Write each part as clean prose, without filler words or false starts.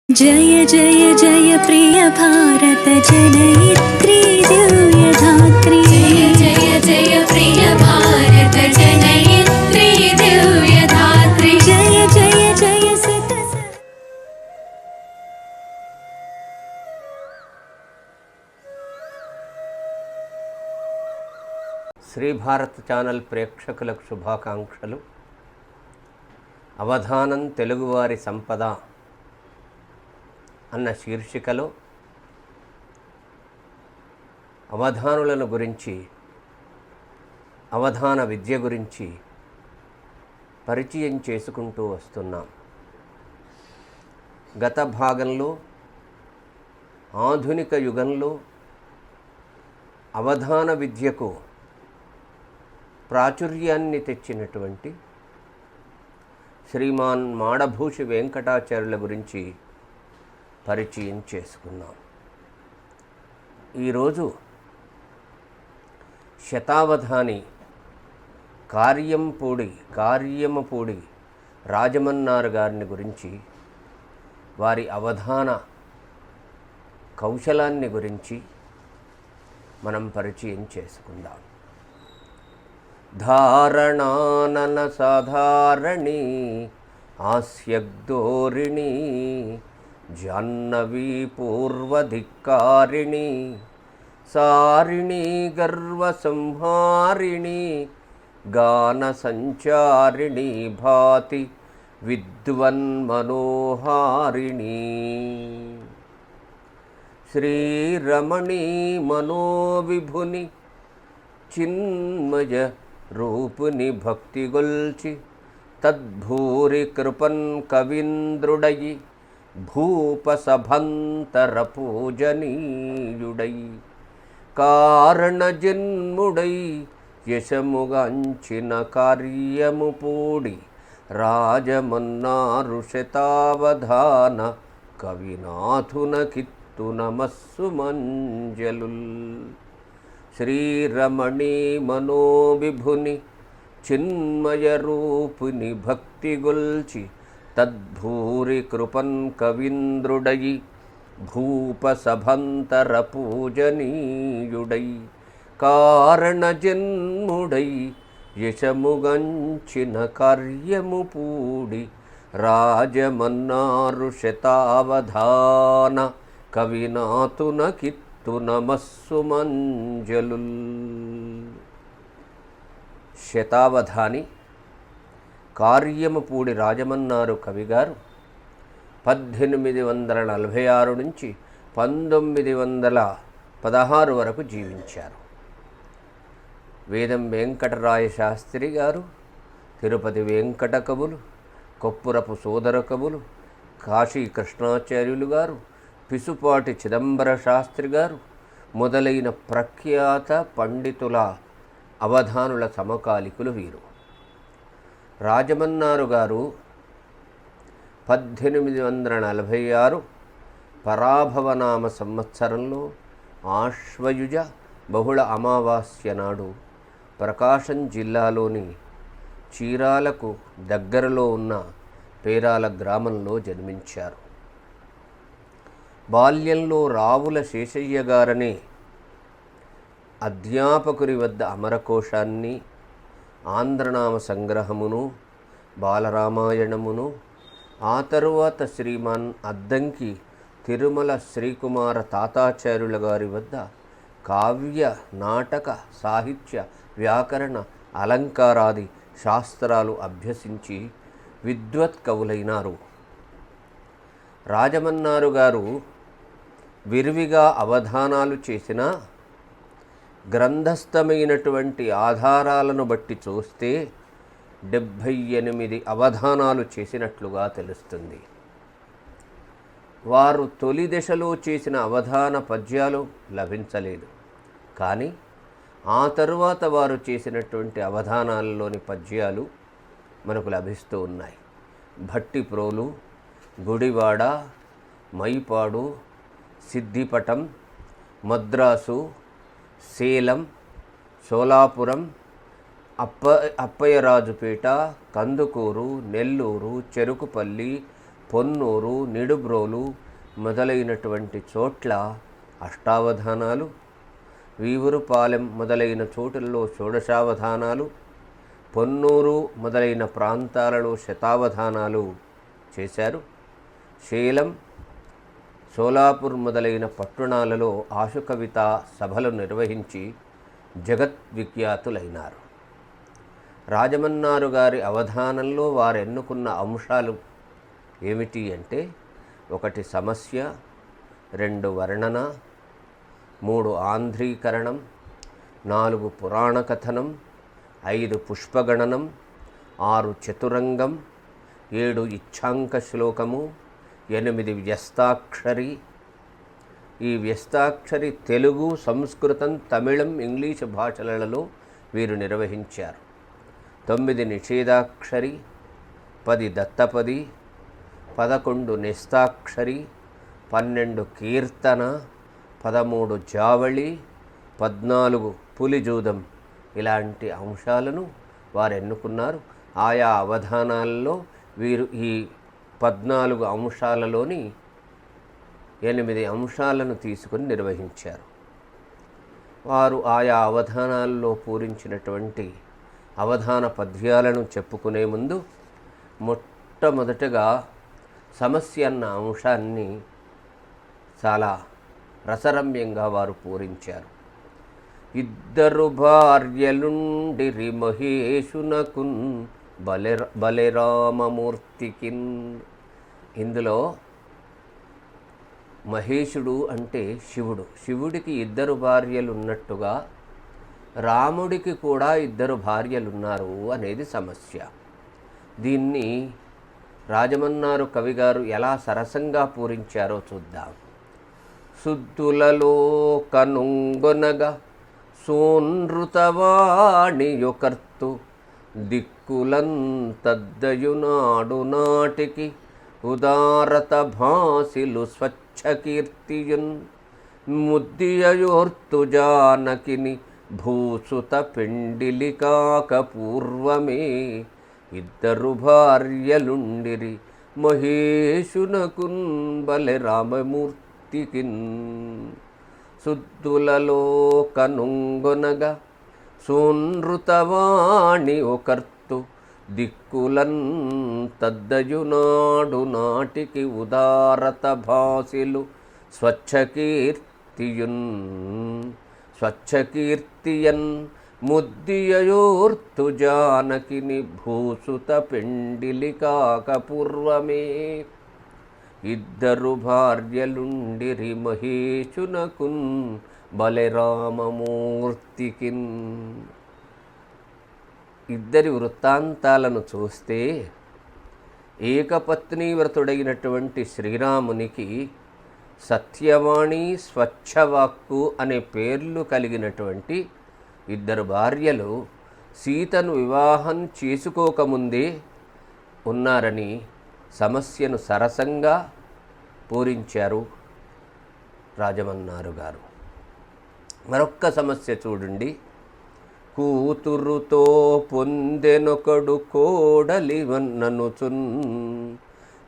जय जय जय प्रिय भारत जनयित्री दिव्यधात्री। जय जय जय प्रिय भारत जनयित्री दिव्यधात्री। जय जय जय सतत। శ్రీ భారత్ ఛానల్ ప్రేక్షకులకు శుభాకాంక్షలు. అవధానం తెలుగువారి సంపద అన్న శీర్షికలో అవధానులను గురించి, అవధాన విద్య గురించి పరిచయం చేసుకుంటూ వస్తున్నాం. గత భాగంలో ఆధునిక యుగంలో అవధాన విద్యకు ప్రాచుర్యాన్ని తెచ్చినటువంటి శ్రీమాన్ మాడభూషి వెంకటాచార్యుల గురించి పరిచయం చేసుకున్నాం. ఈరోజు శతావధాని కార్యమపూడి రాజమన్నారు గారిని గురించి, వారి అవధాన కౌశలాన్ని గురించి మనం పరిచయం చేసుకుందాం. ధారణానన సాధారణి ఆస్యగ్ధోరిణి జాహ్నవీ పూర్వధికారిణి సారిణి గర్వసంహారిణి గాన సంచారిణి భాతి విద్వన్మనోహారిణి శ్రీరమణీ మనోవిభుని చిన్మయ రూపుని భక్తిగొల్చి తద్భూరి కృపన్ కవీంద్రుడయి భూపసభంతర పూజనీయుడై కారణజన్ముడై యశముగాంచిన కార్యము పూడి రాజమన్నారు శతావధాన కవినాథున కిత్తు నమస్సు మంజలుల్. శ్రీరమణీ మనోవిభుని చిన్మయ రూపుని భక్తిగొల్చి తద్భూరి కృపన్ కవీంద్రుడయి భూపసభంతర పూజనీయుడై కారణజన్ముడై యశముగంచిన కార్యము పూడి రాజమన్నారు శతావధాన కవినాథున కిత్తు నమస్సు మంజలుల్. శతావధాని కార్యమపూడి రాజమన్నారు కవిగారు 1846 నుంచి 1916 వరకు జీవించారు. వేదం వెంకటరాయ శాస్త్రి గారు, తిరుపతి వెంకట కవులు, కొప్పురపు సోదర కవులు, కాశీ కృష్ణాచార్యులు గారు, పిసుపాటి చిదంబర శాస్త్రి గారు మొదలైన ప్రఖ్యాత పండితుల అవధానుల సమకాలికులు వీరు. రాజమన్నారు గారు 1846 పరాభవనామ సంవత్సరంలో ఆశ్వయుజ బహుళ అమావాస్య నాడు ప్రకాశం జిల్లాలోని చీరాలకు దగ్గరలో ఉన్న పేరాల గ్రామంలో జన్మించారు. బాల్యంలో రావుల శేషయ్య గారనే అధ్యాపకుని వద్ద అమరకోశాన్ని, ఆంధ్రనామ సంగ్రహమును, బాలరామాయణమును, ఆ తరువాత శ్రీమాన్ అద్దంకి తిరుమల శ్రీకుమార తాతాచార్యుల గారి వద్ద కావ్య, నాటక, సాహిత్య, వ్యాకరణ, అలంకారాది శాస్త్రాలు అభ్యసించి విద్వత్ కవులైనారు. రాజమన్నారు గారు విరివిగా అవధానాలు చేసిన గ్రంథస్థమైనటువంటి ఆధారాలను బట్టి చూస్తే 78 అవధానాలు చేసినట్లుగా తెలుస్తుంది. వారు తొలి దశలో చేసిన అవధాన పద్యాలు లభించలేదు, కానీ ఆ తరువాత వారు చేసినటువంటి అవధానాలలోని పద్యాలు మనకు లభిస్తూ ఉన్నాయి. భట్టిప్రోలు, గుడివాడ, మైపాడు, సిద్దిపటం, మద్రాసు, సేలం, సోలాపురం, అప్పయ్యరాజుపేట, కందుకూరు, నెల్లూరు, చెరుకుపల్లి, పొన్నూరు, నిడుబ్రోలు మొదలైనటువంటి చోట్ల అష్టావధానాలు, వీవురుపాలెం మొదలైన చోటుల్లో షోడశావధానాలు, పొన్నూరు మొదలైన ప్రాంతాలలో శతావధానాలు చేశారు. శీలం, సోలాపూర్ మొదలైన పట్టణాలలో ఆశుకవిత సభలు నిర్వహించి జగద్విఖ్యాతులైనారు. రాజమన్నారు గారి అవధానంలో వారు ఎన్నుకున్న అంశాలు ఏమిటి అంటే 1 సమస్య, 2 వర్ణన, 3 ఆంధ్రీకరణం, 4 పురాణ కథనం, 5 పుష్పగణనం, 6 చతురంగం, 7 ఇచ్ఛాంక శ్లోకము, 8 వ్యస్తాక్షరి. ఈ వ్యస్తాక్షరి తెలుగు, సంస్కృతం, తమిళం, ఇంగ్లీషు భాషలలో వీరు నిర్వహించారు. 9 నిషేధాక్షరి, 10 దత్తపది, 11 నిస్తాక్షరి, 12 కీర్తన, 13 జావళి, 14 పులిజూదం. ఇలాంటి అంశాలను వారు ఎన్నుకున్నారు. ఆయా అవధానాల్లో వీరు ఈ 14 అంశాలలోని 8 అంశాలను తీసుకుని నిర్వహించారు. వారు ఆయా అవధానాల్లో పూరించినటువంటి అవధాన పద్యాలను చెప్పుకునే ముందు మొట్టమొదటగా సమస్య అన్న అంశాన్ని చాలా రసరమ్యంగా వారు పూరించారు. 2 భార్యలుండిరి మహేశునకున్ బలరామమూర్తికిన్. ఇందులో మహేశుడు అంటే శివుడు. శివుడికి 2 భార్యలు ఉన్నట్టుగా రాముడికి కూడా 2 భార్యలున్నారు అనేది సమస్య. దీన్ని రాజమన్నారు కవిగారు ఎలా సరసంగా పూరించారో చూద్దాం. శుద్ధులలో కనుంగొనగా సోనృతవాణియొకర్తు దిక్కులంతద్దయునాడు నాటికి ఉదారత భాసిలు స్వచ్ఛకీర్తియున్ ముద్దియయోర్తు జానకిని భూసుత పెండిలి కాక పూర్వమే 2 భార్యలుండిరి మహేశునకున్ బలరామమూర్తికిన్. శుద్ధులలో కనుంగొనగా సోనృతవాణి ఒకర్తు దిక్కులన్ తద్దయునాడు నాటికి ఉదారత భాసిలు స్వచ్ఛకీర్తియన్ ముద్దియయోర్తు జానకిని భూసుత పెండిలి కాక పూర్వమే 2 భార్యలుండిరి మహేశునకున్ బలరామమూర్తికిన్. 2 వృత్తాంతాలను చూస్తే ఏకపత్ని వ్రతుడైనటువంటి శ్రీరామునికి సత్యవాణి, స్వచ్ఛవాక్కు అనే పేర్లు కలిగినటువంటి 2 భార్యలు సీతను వివాహం చేసుకోకముందే ఉన్నారని సమస్యను సరసంగా పూరించారు రాజమన్నారు గారు. మరొక్క సమస్య చూడండి. కూతురుతో పొందెనొకడు కోడలివన్ననుచున్.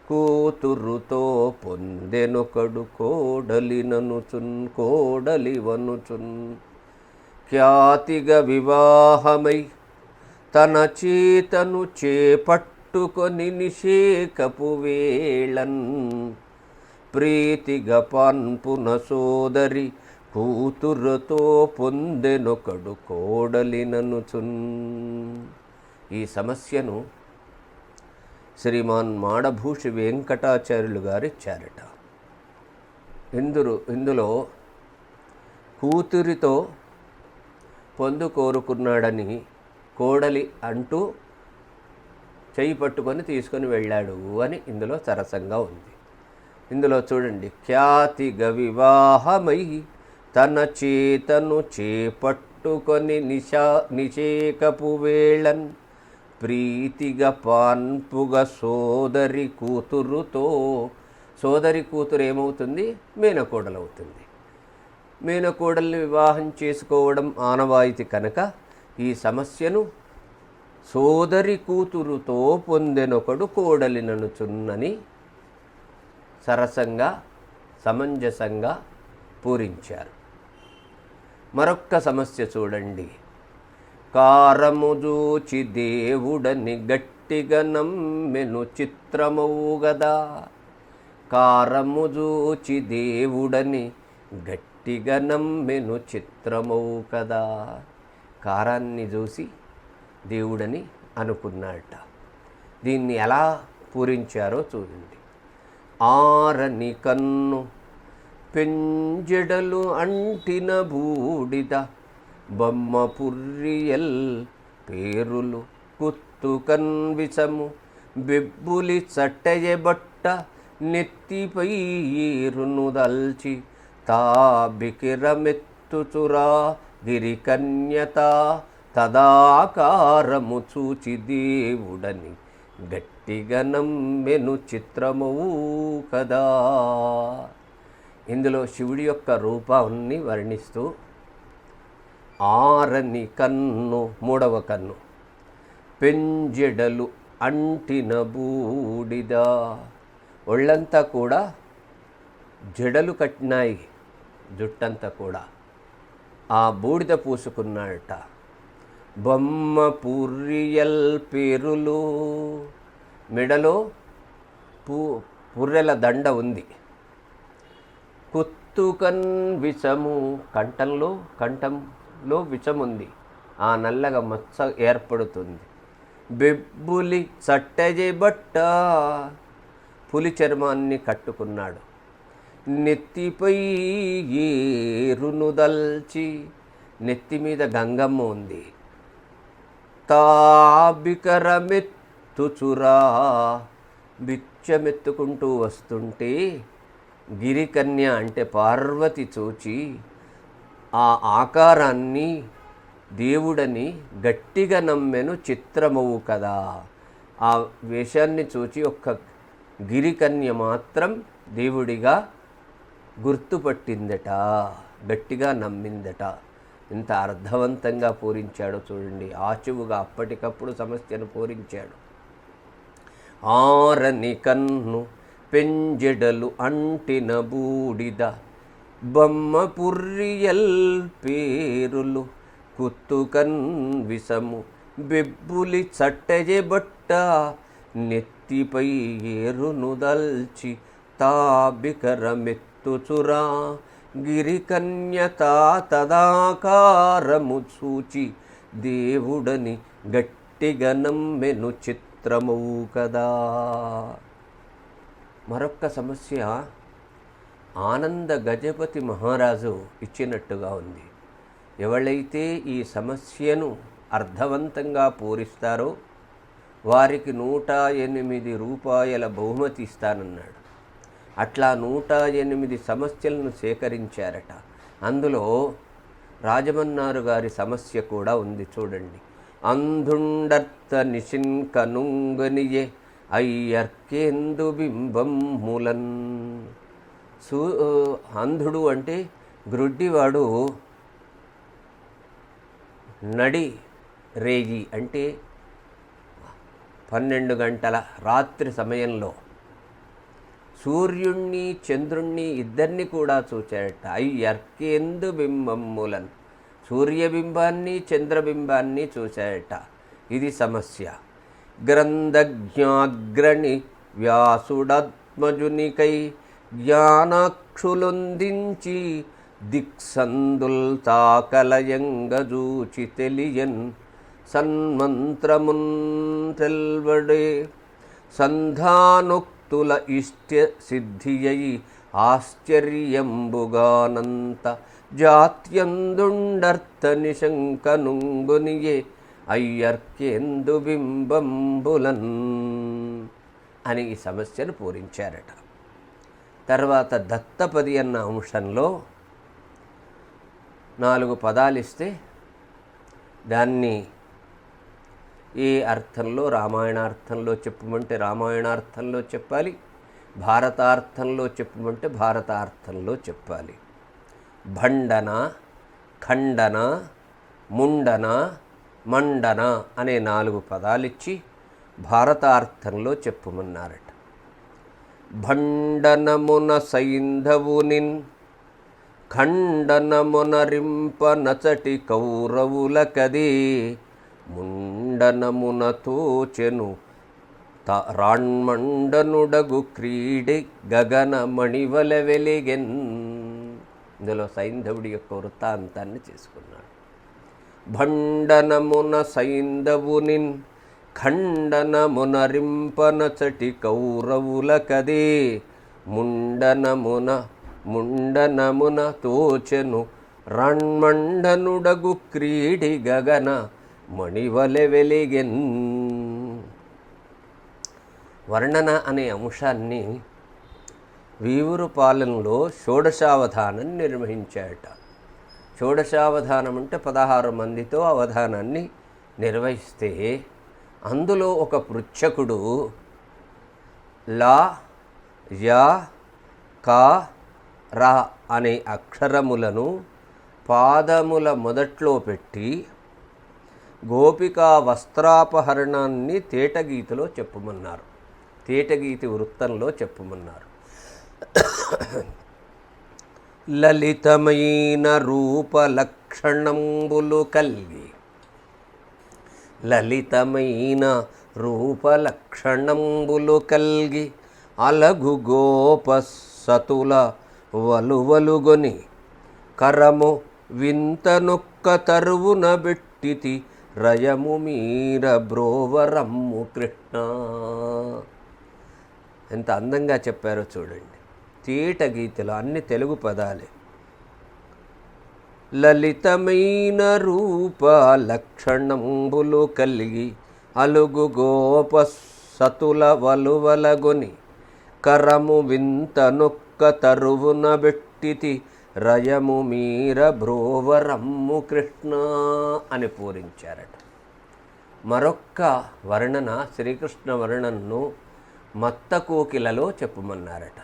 కూతురుతో పొందెనొకడు కోడలివనుచున్. ఖ్యాతిగా వివాహమై తన చేతను చేపట్టుకొని నిషేకపు వేళన్ ప్రీతిగా పాన్పున సోదరి కూతురుతో పొందెనొకడు కోడలిననుచున్. ఈ సమస్యను శ్రీమాన్ మాడభూషి వెంకటాచార్యులు గారు ఇచ్చారట. ఇందులో కూతురితో పొందు కోరుకున్నాడని కోడలి అంటూ చెయ్యి పట్టుకొని తీసుకొని వెళ్ళాడు అని ఇందులో సరసంగా ఉంది. ఇందులో చూడండి, ఖ్యాతిగా వివాహమై తన చేతను చేపట్టుకొని నిషేకపు వేళన్ ప్రీతిగా పాన్పుగా సోదరి కూతురుతో. సోదరి కూతురు ఏమవుతుంది? మేనకోడలవుతుంది. మేనకోడల్ని వివాహం చేసుకోవడం ఆనవాయితీ కనుక ఈ సమస్యను సోదరి కూతురుతో పొందెనొకడు కోడలిననుచున్నని సరసంగా సమంజసంగా పూరించారు. మరొక్క సమస్య చూడండి. కారము జూచి దేవుడని గట్టిగా నమ్మెను చిత్రమౌగదా. కారము జూచి దేవుడని గట్టిగా నమ్మెను చిత్రమౌ కదా. కారాన్ని చూసి దేవుడని అనుకున్నాడట. దీన్ని ఎలా పూరించారో చూడండి. ఆరని కన్ను పెంజెడలు అంటిన బూడిద బొమ్మ పుర్రియల్ పేరులు కుత్తుకన్ విషము బెబ్బులి చట్టెయబట్ట నెత్తిపై ఏరును దల్చి తాబికిరమెత్తుచురా గిరికన్యత తదాకారము చూచి దేవుడని గట్టిగా నమ్మెను చిత్రమవు కదా. ఇందులో శివుడి యొక్క రూపాన్ని వర్ణిస్తూ ఆరని కన్ను, మూడవ కన్ను, పెంజెడలు అంటిన బూడిద, ఒళ్ళంతా కూడా జడలు కట్టినాయి, జుట్టంతా కూడా ఆ బూడిద పూసుకున్నాడట. బొమ్మ పుర్రియల్ పేరులు, మెడలో పుర్రెల దండ ఉంది. కుత్తుకన్ విషము, కంఠంలో విషం ఉంది, ఆ నల్లగా మచ్చ ఏర్పడుతుంది. బెబ్బులి చట్టెజబట్ట, పులి చర్మాన్ని కట్టుకున్నాడు. నెత్తిపై ఏరును దల్చి, నెత్తి మీద గంగమ్మ ఉంది. తాబికరమెత్తుచురా, బిచ్చమెత్తుకుంటూ వస్తుంటే గిరికన్య అంటే పార్వతి చూచి ఆ ఆకారాన్ని దేవుడని గట్టిగా నమ్మెను చిత్రమవు కదా. ఆ వేషాన్ని చూచి ఒక్క గిరికన్య మాత్రం దేవుడిగా గుర్తుపట్టిందట, గట్టిగా నమ్మిందట. ఇంత అర్థవంతంగా పూరించాడో చూడండి. ఆచువుగా అప్పటికప్పుడు సమస్యను పూరించాడు. ఆరని కన్ను పెంజెడలు అంటిన బూడిద బొమ్మ పుర్రియల్ పేరులు కుత్తుకన్ విషము బెబ్బులి చట్టెజబట్ట నెత్తిపై ఏరును దల్చి తాబికరమెత్తుచురా గిరికన్యత తదాకారము చూచి దేవుడని గట్టిగా నమ్మెను చిత్రమవు కదా. మరొక్క సమస్య ఆనంద గజపతి మహారాజు ఇచ్చినట్టుగా ఉంది. ఎవళ్ళైతే ఈ సమస్యను అర్థవంతంగా పూరిస్తారో వారికి 108 రూపాయల బహుమతి ఇస్తానన్నాడు. అట్లా 108 సమస్యలను సేకరించారట. అందులో రాజమన్నారు గారి సమస్య కూడా ఉంది చూడండి. అంధుండర్త నిశిన్కనుంగనియే అయ్యర్కేందు బింబం మూలన్. అంధుడు అంటే గ్రుడ్డివాడు నడి రేగి అంటే 12 గంటల రాత్రి సమయంలో సూర్యుణ్ణి చంద్రుణ్ణి ఇద్దరిని కూడా చూచాడట. అయ్యర్కేందు బింబమ్ములన్, సూర్యబింబాన్ని చంద్రబింబాన్ని చూశాడట. ఇది సమస్య. గ్రంథజ్ఞాగ్రణి వ్యాసుడాత్మజునికై జ్ఞానాక్షులొందించి దిక్సందుల్ తాకలయంగజూచి తెలియన్ సన్మంత్రమున్ తెల్వడే సంధానుక్తుల ఇష్ట సిద్ధియై ఆశ్చర్యంబుగానంత జాత్యందుండర్త నిశంకనుంగునియే అయ్యర్కేందు బింబంబులన్ అని ఈ సమస్యను పూరించారట. తర్వాత దత్తపది అన్న అంశంలో 4 పదాలు ఇస్తే దాన్ని ఏ అర్థంలో, రామాయణార్థంలో చెప్పమంటే రామాయణార్థంలో చెప్పాలి, భారతార్థంలో చెప్పమంటే భారతార్థంలో చెప్పాలి. భండన, ఖండన, ముండన, మండన అనే 4 పదాలిచ్చి భారతార్థంలో చెప్పమన్నారట. భండనమున సైంధవునిన్ ఖండనమునరింప నచటి కౌరవులకదే ముండనమున తోచెను రాణ్మండనుడగు క్రీడి గగన మణివల వెలిగెన్. ఇందులో సైంధవుడి యొక్క వృత్తాంతాన్ని చేసుకున్నాడు. భండనమున సైంధవునిన్ ఖండనమునరింపనచటి కౌరవులకదే ముండనమున తోచెను రాణ్మండనుడగు క్రీడి గగన మణివలె వెలిగెన్. వర్ణన అనే అంశాన్ని వీవురు పాలనలో షోడశావధానం నిర్వహించాట. షోడశావధానం అంటే 16 మందితో అవధానాన్ని నిర్వహిస్తే అందులో ఒక పృచ్ఛకుడు లా యా కా రా అనే అక్షరములను పాదముల మొదట్లో పెట్టి గోపికా వస్త్రాపహరణాన్ని తేటగీతిలో చెప్పమన్నారు. తేటగీతి వృత్తంలో చెప్పమన్నారు. లలితమైన రూపలక్షణంబులు కల్గి, లలితమైన రూపలక్షణంబులు కల్గి అలగు గోప సతుల వలువలుగొని కరము వింతనొక్క తరువున బెట్టితి రయము మీర బ్రోవరమ్ము కృష్ణ. ఎంత అందంగా చెప్పారో చూడండి. తేటగీతలో అన్ని తెలుగు పదాలే. లలితమైన రూప లక్షణంబులు కలిగి అలుగు గోప సతుల వలువలగొని కరము వింతనొక్క తరువున బెట్టితి రయము మీర బ్రోవరమ్ము కృష్ణ అని పూరించారట. మరొక్క వర్ణన శ్రీకృష్ణ వర్ణనను మత్త కోకిలలో చెప్పమన్నారట.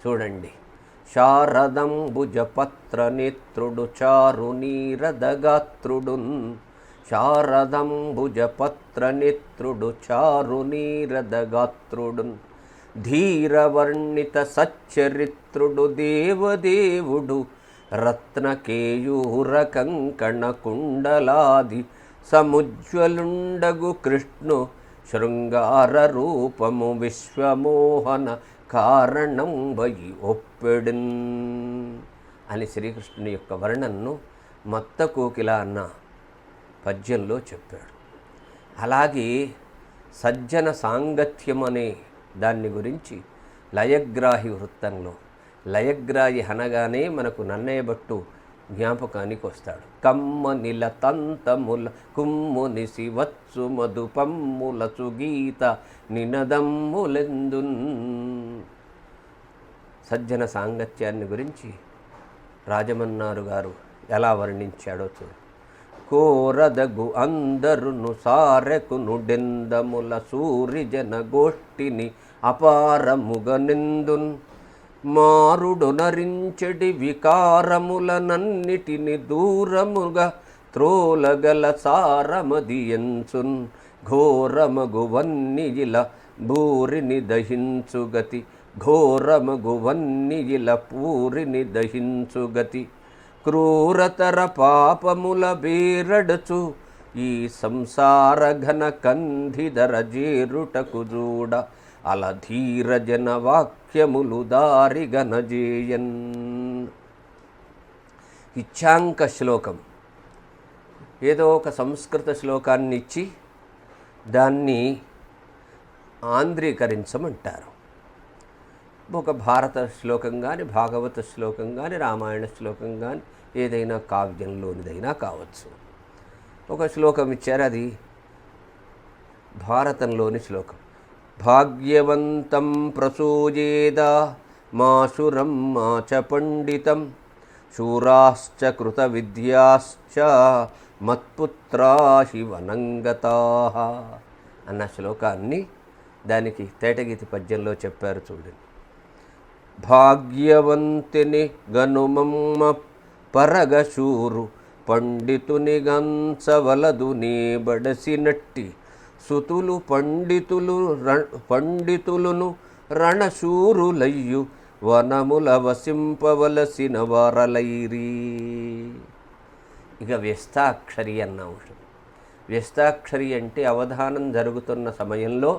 చూడండి. శారదంబుజపత్ర నేత్రుడు చారు నీరదగాత్రుడున్, శారదంబుజపత్ర నేత్రుడు చారు నీరదగాత్రుడున్, ధీరవర్ణిత సచ్చరిత్రుడు దేవదేవుడు, రత్నకేయూర కంకణ కుండలాది సముజ్వలుండగు కృష్ణు, శృంగార రూపము విశ్వమోహన కారణం వయి ఒప్పెడిన్ అని శ్రీకృష్ణుని యొక్క వర్ణనను మత్త కోకిల అన్న పద్యంలో చెప్పాడు. అలాగే సజ్జన సాంగత్యం అనే దాన్ని గురించి లయగ్రాహి వృత్తంలో, లయగ్రాహి అనగానే మనకు నన్నయ్య భట్టు జ్ఞాపకానికి వస్తాడు. కమ్మ నిల తంతముల కుమ్మునిసి వచ్చు మధుపమ్ములచు గీత నినదమ్ములెందున్. సజ్జన సాంగత్యాన్ని గురించి రాజమన్నారు గారు ఎలా వర్ణించాడో చూడు. కోరదగు అందరును సారెకును డెందముల సూరిజన గోష్ఠిని అపారముగనెందున్, మారుడు నరించెడి వికారములనన్నిటిని దూరముగా త్రోలగల సారమదియంచున్, ఘోరమగు వన్నియిల భూరిని దహించుగతి, ఘోరమగు వన్నియిల పూరిని దహించుగతి, క్రూరతర పాపముల బేరడచు ఈ సంసార ఘన కంధిదర జేరుటకు జూడ, అల ధీర జన వాక్యములు దారి గనజేయన్. ఇచ్ఛాంక శ్లోకం ఏదో ఒక సంస్కృత శ్లోకాన్ని ఇచ్చి దాన్ని ఆంధ్రీకరించమంటారు. ఒక భారత శ్లోకం కానీ, భాగవత శ్లోకం కానీ, రామాయణ శ్లోకం కానీ, ఏదైనా కావ్యంలోనిదైనా కావచ్చు. ఒక శ్లోకం ఇచ్చారు, అది భారతంలోని శ్లోకం. భాగ్యవంతం ప్రసూయేద మాసురం మాచ పండితం, శూరాశ్చ కృత విద్యాశ్చ మత్పుత్రా శివనంగతాః అన్న శ్లోకాన్ని దానికి తేటగీతి పద్యంలో చెప్పారు చూడండి. భాగ్యవంతిని గనుమమ్మ పరగశూరు పండితుని గంచవలదు నీ బడసినట్టి, సుతులు పండితులును రణశూరులయ్యు వనముల వసింపవలసిన వారలైరి. ఇక వ్యస్తాక్షరి అన్న అంశం. వ్యస్తాక్షరి అంటే అవధానం జరుగుతున్న సమయంలో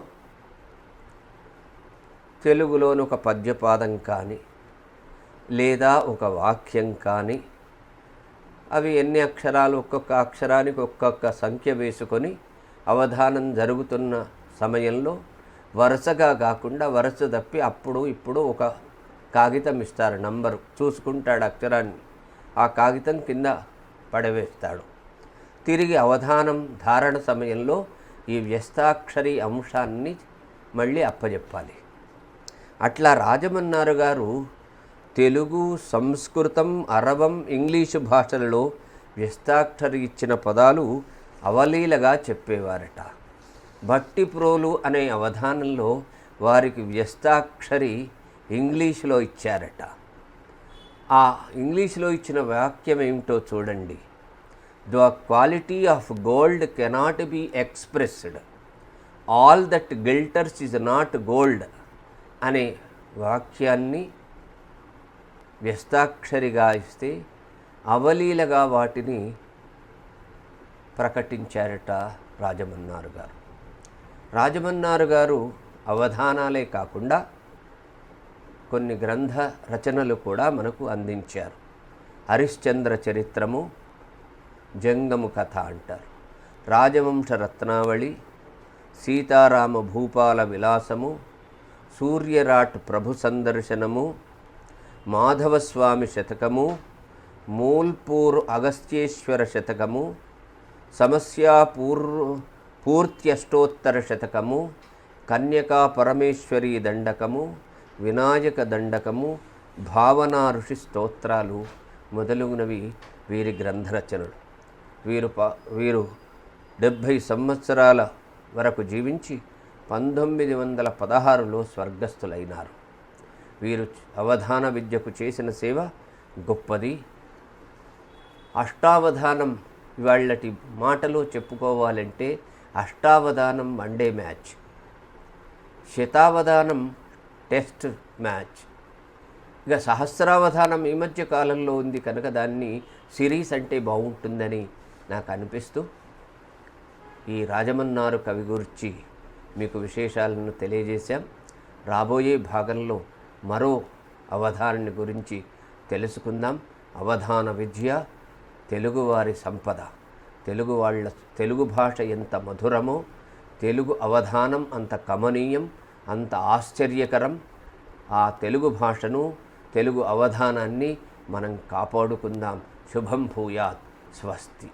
తెలుగులోని ఒక పద్యపాదం కానీ లేదా ఒక వాక్యం కానీ అవి ఎన్ని అక్షరాలు, ఒక్కొక్క అక్షరానికి ఒక్కొక్క సంఖ్య వేసుకొని అవధానం జరుగుతున్న సమయంలో వరుసగా కాకుండా వరుస తప్పి అప్పుడు ఇప్పుడు ఒక కాగితం ఇస్తారు, నంబరు చూసుకుంటాడు అక్షరాన్ని, ఆ కాగితం కింద పడవేస్తాడు. తిరిగి అవధానం ధారణ సమయంలో ఈ వ్యస్తాక్షరి అంశాన్ని మళ్ళీ అప్పచెప్పాలి. అట్లా రాజమన్నారు గారు తెలుగు, సంస్కృతం, అరవం, ఇంగ్లీషు భాషలలో వ్యస్తాక్షరి ఇచ్చిన పదాలు అవలీలగా చెప్పేవారట. భట్టిప్రోలు అనే అవధానంలో వారికి వ్యస్తాక్షరి ఇంగ్లీషులో ఇచ్చారట. ఆ ఇంగ్లీషులో ఇచ్చిన వాక్యం ఏమిటో చూడండి. The quality of gold cannot be expressed, all that glitters is not gold అనే వాక్యాన్ని వ్యస్తాక్షరిగా ఇస్తే అవలీలగా వాటిని ప్రకటించారట రాజమన్నారు గారు. రాజమన్నారు గారు అవధానాలే కాకుండా కొన్ని గ్రంథ రచనలు కూడా మనకు అందించారు. హరిశ్చంద్ర చరిత్రము, జంగము కథ అంటారు, రాజవంశ రత్నావళి, సీతారామ భూపాల విలాసము, సూర్యరాట్ ప్రభు సందర్శనము, మాధవస్వామి శతకము, మూల్పూర్ అగస్త్యేశ్వర శతకము, పూర్త్యష్టోత్తర శతకము, కన్యకా పరమేశ్వరీ దండకము, వినాయక దండకము, భావనా ఋషి స్తోత్రాలు మొదలగునవి వీరి గ్రంథరచనలు. వీరు 70 సంవత్సరాల వరకు జీవించి 1916లో స్వర్గస్థులైనారు. వీరు అవధాన విద్యకు చేసిన సేవ గొప్పది. అష్టావధానం ఇవాళ్ళటి మాటలో చెప్పుకోవాలంటే అష్టావధానం వన్డే మ్యాచ్, శతావధానం టెస్ట్ మ్యాచ్, ఇక సహస్రావధానం ఈ మధ్య కాలంలో ఉంది కనుక దాన్ని సిరీస్ అంటే బాగుంటుందని నాకు అనిపిస్తూ ఈ రాజమన్నారు కవి గురించి మీకు విశేషాలను తెలియజేశాం. రాబోయే భాగంలో మరో అవధానాన్ని గురించి తెలుసుకుందాం. అవధాన విద్య తెలుగువారి సంపద. తెలుగు భాష ఎంత మధురమో తెలుగు అవధానం అంత కమనీయం, అంత ఆశ్చర్యకరం. ఆ తెలుగు భాషను, తెలుగు అవధానాన్ని మనం కాపాడుకుందాం. శుభం భూయాత్. స్వస్తి.